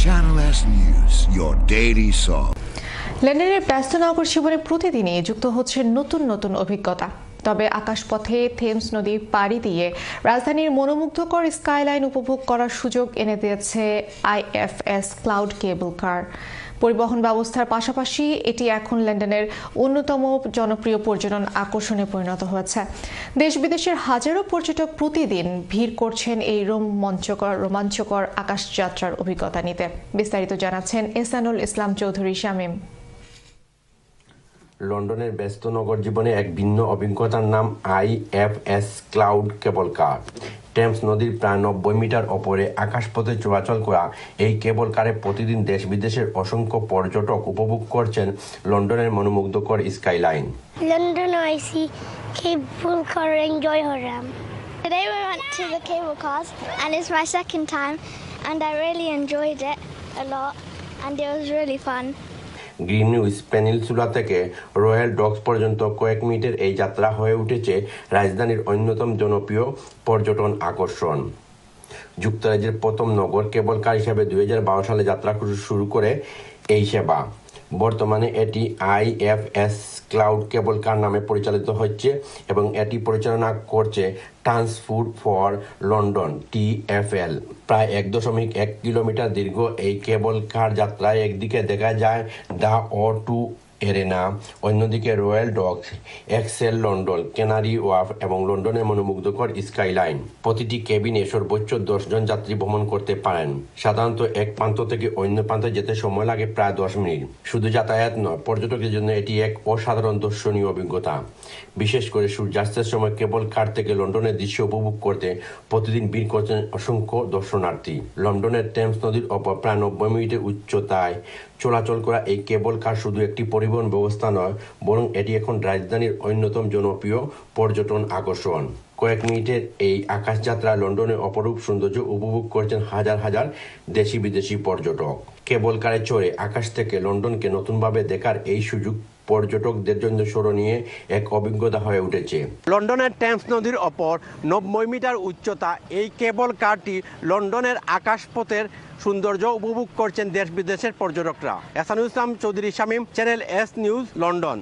Channel S News, your daily soap. লন্ডনের ব্যস্ত নগর জীবনে প্রতিদিনই যুক্ত হচ্ছে নতুন নতুন অভিজ্ঞতা। তবে আকাশপথে থেমস নদী পাড়ি দিয়ে রাজধানীর মনোমুগ্ধকর স্কাইলাইন উপভোগ করার সুযোগ এনে দিয়েছে IFS ক্লাউড কেবল কার। পরিবহন ব্যবস্থার পাশাপাশি এটি এখন লন্ডনের অন্যতম জনপ্রিয় পর্যটন আকর্ষণে পরিণত হয়েছে। দেশ বিদেশের হাজারো পর্যটক প্রতিদিন ভিড় করছেন এই রোমাঞ্চকর আকাশযাত্রার অভিজ্ঞতা নিতে। বিস্তারিত জানাচ্ছেন এহসানুল ইসলাম চৌধুরী শামীম। লন্ডনের ব্যস্ত নগর জীবনে এক ভিন্ন অভিজ্ঞতার নাম IFS ক্লাউড কেবল কার। টেমস নদীর প্রায় 90 মিটার ওপরে আকাশপথে চলাচল করা এই কেবল কারে প্রতিদিন দেশ বিদেশের অসংখ্য পর্যটক উপভোগ করছেন লন্ডনের মনোমুগ্ধকর skyline. London, I see cable car enjoy Horam. Today we went to the cable cars and it's my second time and I really enjoyed it a lot and it was really fun. Greenwich peninsula থেকে royal Docs পর্যন্ত কয়েক মিনিটের এই যাত্রা হয়ে উঠেছে রাজধানীর অন্যতম জনপ্রিয় পর্যটন আকর্ষণ। যুক্তরাজ্যের প্রথম নগর কেবল কার হিসাবে 2012 সালে যাত্রা শুরু করে এই সেবা। বর্তমানে এটি IFS ক্লাউড কেবল কার নামে পরিচালিত হচ্ছে এবং এটি পরিচালনা করছে ট্রান্সপোর্ট ফর লন্ডন TfL। প্রায় 1.1 কিলোমিটার দীর্ঘ এই কেবল কার যাত্রায় একদিকে দেখা যায় দ্য O2 এরেনা, অন্যদিকে Royal Docks, Excel London, Canary Wharf এবং লন্ডনের মনোমুগ্ধকর স্কাইলাইন। প্রতিটি কেবিনে সর্বোচ্চ 10 জন যাত্রী ভ্রমণ করতে পারেন। সাধারণত এক প্রান্ত থেকে অন্য প্রান্তে যেতে সময় লাগে প্রায় 10 মিনিট। শুধু যাতায়াত নয়, পর্যটকদের জন্য এটি এক অসাধারণ দর্শনীয় অভিজ্ঞতা। বিশেষ করে সূর্যাস্তের সময় কেবল কার থেকে লন্ডনের দৃশ্য উপভোগ করতে প্রতিদিন ভিড় করছেন অসংখ্য দর্শনার্থী। লন্ডনের টেমস নদীর ওপর প্রায় 90 মিনিটের উচ্চতায় চলাচল করা এই কেবল কার শুধু একটি পরিবহন ব্যবস্থা নয়, বরং এটি এখন রাজধানীর অন্যতম জনপ্রিয় পর্যটন আকর্ষণ। কয়েক মিনিটের এই আকাশযাত্রায় লন্ডনের অপরূপ সৌন্দর্য উপভোগ করছেন হাজার হাজার দেশি বিদেশি পর্যটক। কেবল কারে চড়ে আকাশ থেকে লন্ডনকে নতুনভাবে দেখার এই সুযোগ পর্যটকদের জন্য স্মরণীয় এক অভিজ্ঞতা হয়ে উঠেছে। লন্ডনের টেমস নদীর ওপর 90 মিটার উচ্চতা এই কেবল কারটি লন্ডনের আকাশপথের সৌন্দর্য উপভোগ করছেন দেশ বিদেশের পর্যটকরা। Ehsanul Islam Chowdhury Shamim, channel S news, London.